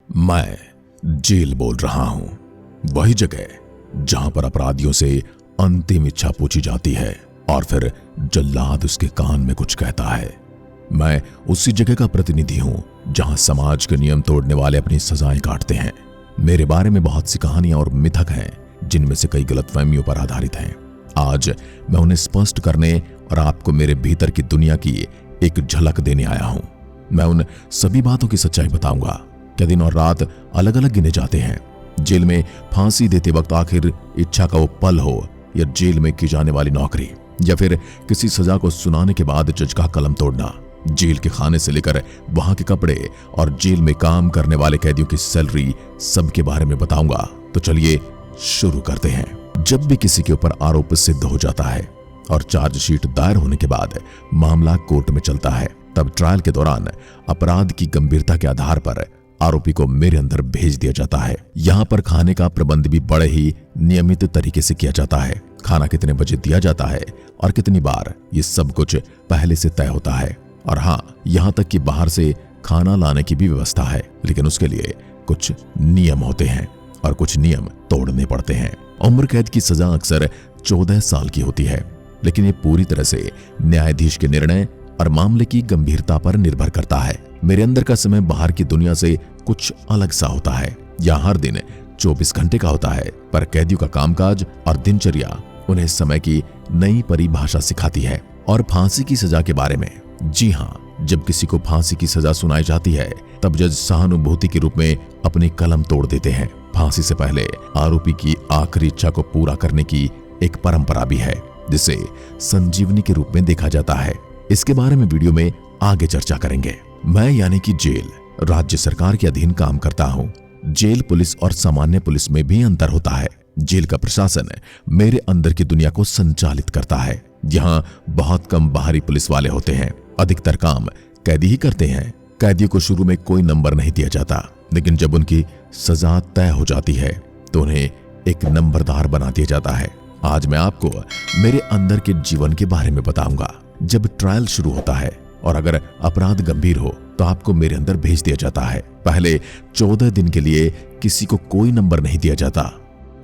मैं जेल बोल रहा हूं, वही जगह जहां पर अपराधियों से अंतिम इच्छा पूछी जाती है और फिर जल्लाद उसके कान में कुछ कहता है। मैं उसी जगह का प्रतिनिधि हूं जहां समाज के नियम तोड़ने वाले अपनी सजाएं काटते हैं। मेरे बारे में बहुत सी कहानियां और मिथक हैं जिनमें से कई गलतफहमियों पर आधारित हैं। आज मैं उन्हें स्पष्ट करने और आपको मेरे भीतर की दुनिया की एक झलक देने आया हूं। मैं उन सभी बातों की सच्चाई बताऊंगा। क्या दिन और रात अलग अलग गिने जाते हैं? जेल में फांसी देते वक्त आखिर इच्छा का वो पल हो, या जेल में की जाने वाली नौकरी, या फिर किसी सजा को सुनाने के बाद जज का कलम तोड़ना। जेल के खाने से लेकर वहां के कपड़े और जेल में काम करने वाले कैदियों की सैलरी, सबके बारे में बताऊंगा। तो चलिए शुरू करते हैं। जब भी किसी के ऊपर आरोप सिद्ध हो जाता है और चार्जशीट दायर होने के बाद मामला कोर्ट में चलता है, तब ट्रायल के दौरान अपराध की गंभीरता के आधार पर आरोपी को मेरे अंदर भेज दिया जाता है। यहाँ पर खाने का प्रबंध भी बड़े ही नियमित तरीके से किया जाता है। खाना कितने बजे दिया जाता है और कितनी बार, ये सब कुछ पहले से तय होता है। और हाँ, यहाँ तक कि बाहर से खाना लाने की भी व्यवस्था है, लेकिन उसके लिए कुछ नियम होते हैं और कुछ नियम तोड़ने पड़ते हैं। उम्र कैद की सजा अक्सर 14 साल की होती है, लेकिन ये पूरी तरह से न्यायाधीश के निर्णय और मामले की गंभीरता पर निर्भर करता है। मेरे अंदर का समय बाहर की दुनिया से कुछ अलग सा होता है। यहाँ हर दिन 24 घंटे का होता है, पर कैदियों का कामकाज और दिनचर्या उन्हें समय की नई परिभाषा सिखाती है। और फांसी की सजा के बारे में, जी हाँ, जब किसी को फांसी की सजा सुनाई जाती है, तब जज सहानुभूति के रूप में अपनी कलम तोड़ देते हैं। फांसी से पहले आरोपी की आखिरी इच्छा को पूरा करने की एक परंपरा भी है, जिसे संजीवनी के रूप में देखा जाता है। इसके बारे में वीडियो में आगे चर्चा करेंगे। मैं यानी कि जेल राज्य सरकार के अधीन काम करता हूं। जेल पुलिस और सामान्य पुलिस में भी अंतर होता है। जेल का प्रशासन मेरे अंदर की दुनिया को संचालित करता है। यहाँ बहुत कम बाहरी पुलिस वाले होते हैं। अधिकतर काम कैदी ही करते हैं। कैदियों को शुरू में कोई नंबर नहीं दिया जाता, लेकिन जब उनकी सजा तय हो जाती है तो उन्हें एक नंबरदार बना दिया जाता है। आज मैं आपको मेरे अंदर के जीवन के बारे में बताऊंगा। जब ट्रायल शुरू होता है और अगर अपराध गंभीर हो तो आपको मेरे अंदर भेज दिया जाता है। पहले 14 दिन के लिए किसी को कोई नंबर नहीं दिया जाता।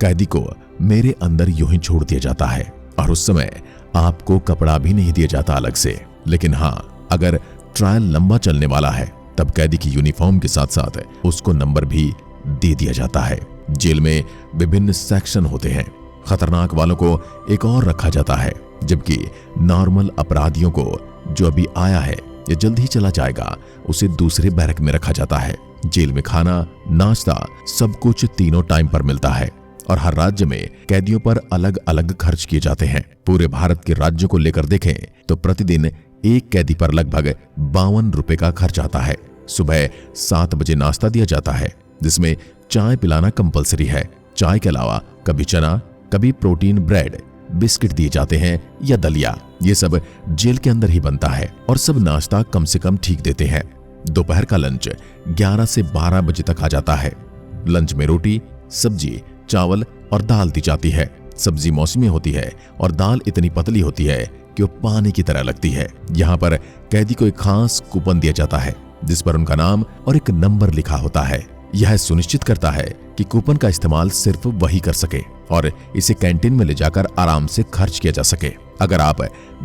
कैदी को मेरे अंदर यूं ही छोड़ दिया जाता है और उस समय आपको कपड़ा भी नहीं दिया जाता अलग से। लेकिन हाँ, अगर ट्रायल लंबा चलने वाला है तब कैदी की यूनिफॉर्म के साथ साथ उसको नंबर भी दे दिया जाता है। जेल में विभिन्न सेक्शन होते हैं। खतरनाक वालों को एक और रखा जाता है, जबकि नॉर्मल अपराधियों को, जो अभी आया है या जल्द ही चला जाएगा, उसे दूसरे बैरक में रखा जाता है। जेल में खाना, नाश्ता, सब कुछ तीनों टाइम पर मिलता है और हर राज्य में कैदियों पर अलग अलग खर्च किए जाते हैं। पूरे भारत के राज्यों को लेकर देखें तो प्रतिदिन एक कैदी पर लगभग 52 रुपए का खर्च आता है। सुबह 7 बजे नाश्ता दिया जाता है, जिसमें चाय पिलाना कंपलसरी है। चाय के अलावा कभी चना, कभी प्रोटीन ब्रेड, बिस्किट दिए जाते हैं या दलिया। ये सब जेल के अंदर ही बनता है और सब नाश्ता कम से कम ठीक देते हैं। दोपहर का लंच 11 से 12 बजे तक आ जाता है। लंच में रोटी, सब्जी, चावल और दाल दी जाती है। सब्जी मौसमी होती है और दाल इतनी पतली होती है कि वो पानी की तरह लगती है। यहाँ पर कैदी को एक खास कूपन दिया जाता है, जिस पर उनका नाम और एक नंबर लिखा होता है। यह सुनिश्चित करता है कि कूपन का इस्तेमाल सिर्फ वही कर सके और इसे कैंटीन में ले जाकर आराम से खर्च किया जा सके। अगर आप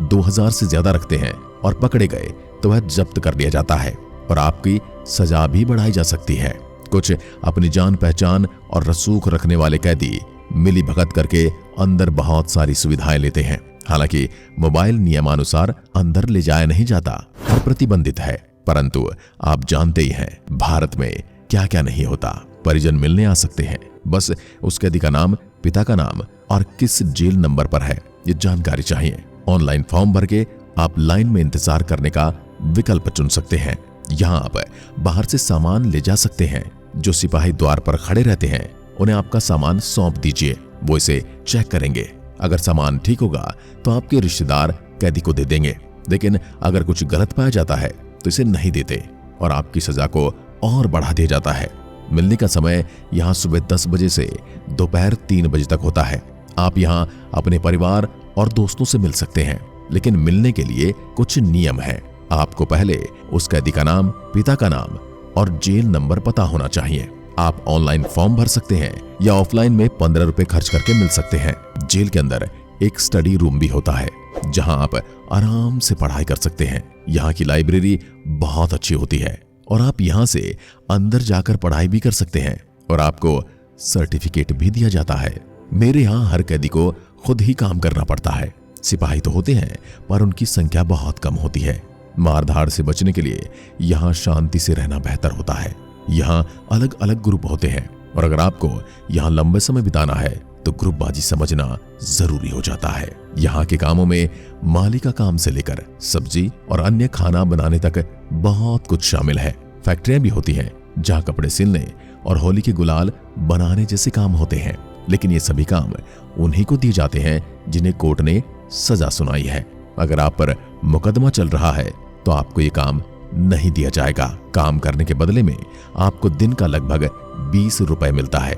2000 से ज्यादा रखते हैं और पकड़े गए तो वह जब्त कर लिया जाता है और आपकी सजा भी बढ़ाई जा सकती है। कुछ अपनी जान पहचान और रसूख रखने वाले कैदी मिली भगत करके अंदर बहुत सारी सुविधाएं लेते हैं। हालांकि मोबाइल नियमानुसार अंदर ले जाया नहीं जाता और प्रतिबंधित है, परंतु आप जानते ही हैं भारत में क्या क्या नहीं होता। परिजन मिलने आ सकते हैं, बस उस कैदी का नाम, पिता का नाम और किस जेल नंबर पर है, ये जानकारी चाहिए। ऑनलाइन फॉर्म भर के आप लाइन में इंतजार करने का विकल्प चुन सकते हैं। यहाँ आप बाहर से सामान ले जा सकते हैं। जो सिपाही द्वार पर खड़े रहते हैं उन्हें आपका सामान सौंप दीजिए, वो इसे चेक करेंगे। अगर सामान ठीक होगा तो आपके रिश्तेदार कैदी को दे देंगे, लेकिन अगर कुछ गलत पाया जाता है तो इसे नहीं देते और आपकी सजा को और बढ़ा दिया जाता है। मिलने का समय यहाँ सुबह 10 बजे से दोपहर 3 बजे तक होता है। आप यहाँ अपने परिवार और दोस्तों से मिल सकते हैं, लेकिन मिलने के लिए कुछ नियम हैं। आपको पहले उस कैदी का नाम, पिता का नाम, और जेल नंबर पता होना चाहिए। आप ऑनलाइन फॉर्म भर सकते हैं या ऑफलाइन में 15 रुपए खर्च करके मिल सकते हैं। जेल के अंदर एक स्टडी रूम भी होता है जहां आप आराम से पढ़ाई कर सकते हैं। यहाँ की लाइब्रेरी बहुत अच्छी होती है और आप यहाँ से अंदर जाकर पढ़ाई भी कर सकते हैं और आपको सर्टिफिकेट भी दिया जाता है। मेरे यहाँ हर कैदी को खुद ही काम करना पड़ता है। सिपाही तो होते हैं पर उनकी संख्या बहुत कम होती है। मारधाड़ से बचने के लिए यहाँ शांति से रहना बेहतर होता है। यहाँ अलग अलग ग्रुप होते हैं और अगर आपको यहाँ लंबे समय बिताना है तो ग्रुपबाजी समझना जरूरी हो जाता है। यहाँ के कामों में माली का काम से लेकर सब्जी और अन्य खाना बनाने तक बहुत कुछ शामिल है। फैक्ट्रियां भी होती हैं जहाँ कपड़े सिलने और होली के गुलाल बनाने जैसे काम होते हैं, लेकिन ये सभी काम उन्हीं को दिए जाते हैं जिन्हें कोर्ट ने सजा सुनाई है। अगर आप पर मुकदमा चल रहा है तो आपको ये काम नहीं दिया जाएगा। काम करने के बदले में आपको दिन का लगभग 20 रुपए मिलता है,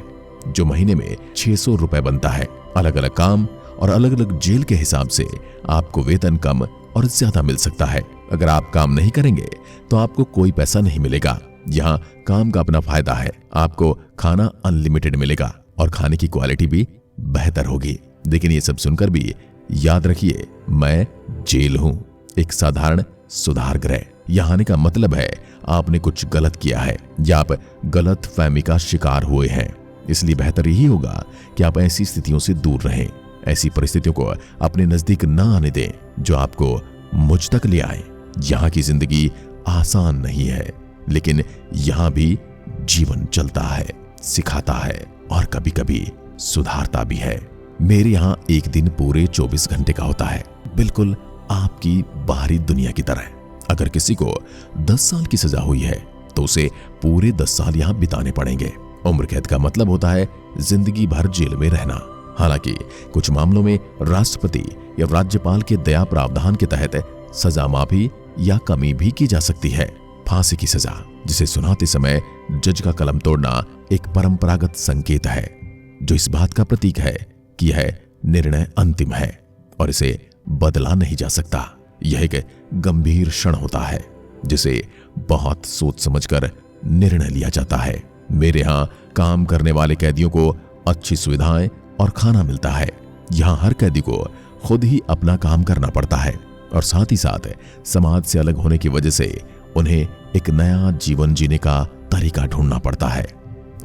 जो महीने में 600 रुपए बनता है। अलग अलग काम और अलग अलग जेल के हिसाब से आपको वेतन कम और ज्यादा मिल सकता है। अगर आप काम नहीं करेंगे तो आपको कोई पैसा नहीं मिलेगा। यहाँ काम का अपना फायदा है, आपको खाना अनलिमिटेड मिलेगा और खाने की क्वालिटी भी बेहतर होगी। लेकिन ये सब सुनकर भी याद रखिए, मैं जेल हूं, एक साधारण सुधार गृह। यहाँ आने का मतलब है आपने कुछ गलत किया है या आप गलत फहमी का शिकार हुए हैं। इसलिए बेहतर यही होगा कि आप ऐसी स्थितियों से दूर रहें। ऐसी परिस्थितियों को अपने नजदीक न आने दें जो आपको मुझ तक ले आए। यहाँ की जिंदगी आसान नहीं है, लेकिन यहाँ भी जीवन चलता है, सिखाता है और कभी कभी सुधारता भी है। मेरे यहाँ एक दिन पूरे 24 घंटे का होता है, बिल्कुल आपकी बाहरी दुनिया की तरह। अगर किसी को 10 साल की सजा हुई है तो उसे पूरे 10 साल यहाँ बिताने पड़ेंगे। उम्र कैद का मतलब होता है जिंदगी भर जेल में रहना। हालांकि कुछ मामलों में राष्ट्रपति या राज्यपाल के दया प्रावधान के तहत सजा माफी या कमी भी की जा सकती है। फांसी की सजा, जिसे सुनाते समय जज का कलम तोड़ना एक परंपरागत संकेत है, जो इस बात का प्रतीक है कि यह निर्णय अंतिम है और इसे बदला नहीं जा सकता। यह एक गंभीर क्षण होता है जिसे बहुत सोच समझकर निर्णय लिया जाता है। मेरे यहाँ काम करने वाले कैदियों को अच्छी सुविधाएं और खाना मिलता है। यहाँ हर कैदी को खुद ही अपना काम करना पड़ता है और साथ ही साथ समाज से अलग होने की वजह से उन्हें एक नया जीवन जीने का तरीका ढूंढना पड़ता है।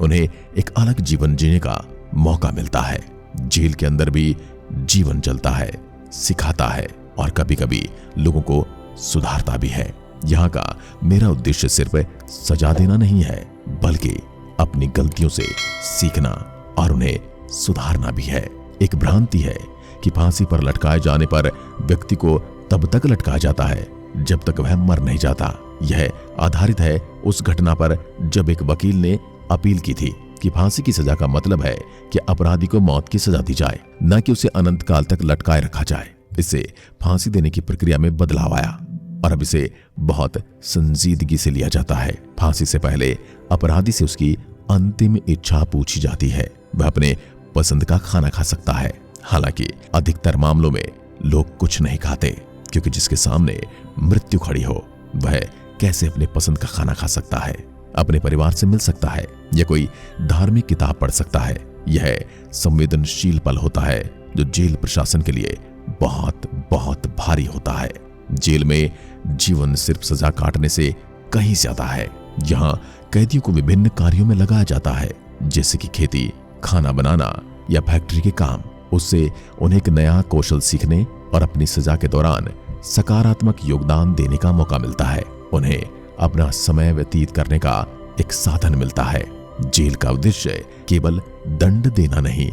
उन्हें एक अलग जीवन जीने का मौका मिलता है। जेल के अंदर भी जीवन चलता है, सिखाता है और कभी कभी लोगों को सुधारता भी है। यहाँ का मेरा उद्देश्य सिर्फ सजा देना नहीं है, बल्कि अपनी गलतियों से सीखना और उन्हें सुधारना भी है। एक भ्रांति है कि फांसी पर लटकाए जाने पर व्यक्ति को तब तक लटकाया जाता है जब तक वह मर नहीं जाता। यह आधारित है उस घटना पर जब एक वकील ने अपील की थी कि फांसी की सजा का मतलब है कि अपराधी को मौत की सजा दी जाए, न कि उसे अनंत काल तक लटकाए रखा जाए। इससे फांसी देने की प्रक्रिया में बदलाव आया और अब इसे बहुत संजीदगी से लिया जाता है। फांसी से पहले अपराधी से उसकी अंतिम इच्छा पूछी जाती है। वह अपने पसंद का खाना खा सकता है। हालांकि अधिकतर मामलों में लोग कुछ नहीं खाते, क्योंकि जिसके सामने मृत्यु खड़ी हो वह कैसे अपने पसंद का खाना खा सकता है, अपने परिवार से मिल सकता है या कोई धार्मिक किताब पढ़ सकता है। यह संवेदनशील पल होता है जो जेल प्रशासन के लिए बहुत बहुत भारी होता है। जेल में जीवन सिर्फ सजा काटने से कहीं ज्यादा है। यहाँ कैदियों को विभिन्न कार्यों में लगाया जाता है, जैसे कि खेती, खाना बनाना या फैक्ट्री के काम। उससे उन्हें एक नया कौशल सीखने और अपनी सजा के दौरान सकारात्मक योगदान देने का मौका मिलता है। उन्हें अपना समय व्यतीत करने का एक साधन मिलता है। जेल का उद्देश्य केवल दंड देना नहीं,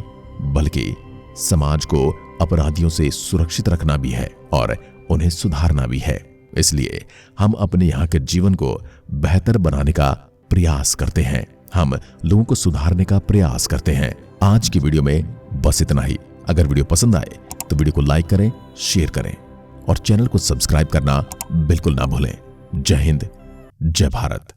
बल्कि समाज को अपराधियों से सुरक्षित रखना भी है और उन्हें सुधारना भी है। इसलिए हम अपने यहाँ के जीवन को बेहतर बनाने का प्रयास करते हैं। हम लोगों को सुधारने का प्रयास करते हैं। आज की वीडियो में बस इतना ही। अगर वीडियो पसंद आए तो वीडियो को लाइक करें, शेयर करें और चैनल को सब्सक्राइब करना बिल्कुल ना भूलें। जय हिंद, जय भारत।